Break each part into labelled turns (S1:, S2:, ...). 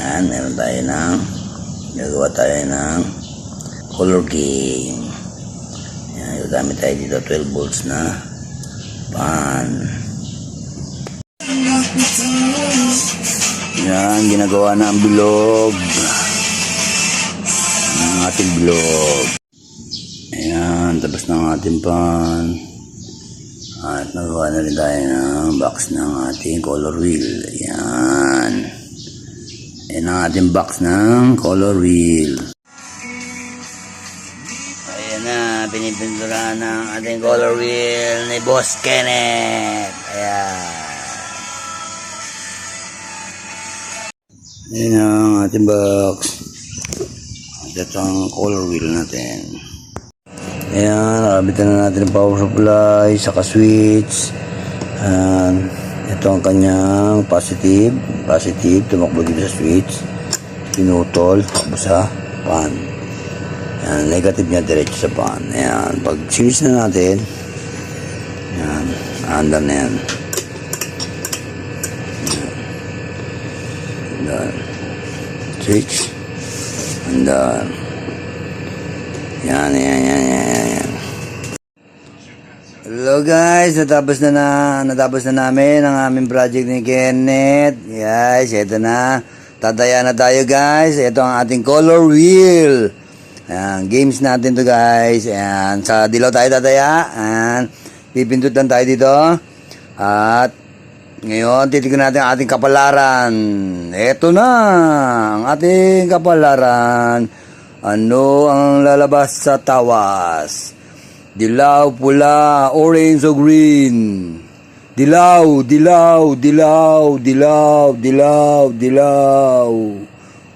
S1: Yan, meron tayo ng gagawa tayo ng color game. Yan, gagamit tayo dito 12 volts na pan. Yan, ginagawa na ang bilog. Ang ating bilog. Ayan, tapos na ang ating pan. At nagawa na rin tayo ng box ng ating color wheel. Ayan. Ayan ang ating box ng color wheel. Ayan na, pinipinturahan ng ating color wheel ni Boss Kenneth. Ayan. Ayan ang ating box. At ito ang color wheel natin. Ayan, nakabitan na natin ang power supply, saka switch. Ayan, ito ang kanyang positive, tumakbo dito sa switch. Pinutol, takbo sa pan. Ayan, negative niya diretso sa pan. Ayan, pag switch na natin, ayan, andar na yan. Andar. Switch. Andar. Yan. Hello guys, natapos na namin ang aming project ni Kenneth. Guys, ito na. Tataya na tayo guys. Ito ang ating color wheel. Ayan, games natin to guys. Ayan, sa dilaw tayo tataya. Ayan, pipindutan tayo dito. At ngayon, titignan natin ang ating kapalaran. Ito na ang ating kapalaran. Ano ang lalabas sa tawas? Dilaw, pula, orange o green? Dilaw.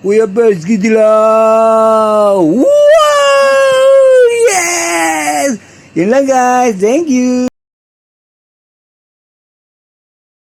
S1: Kuya Persky, dilaw. Wow! Yes! Yun lang guys. Thank you.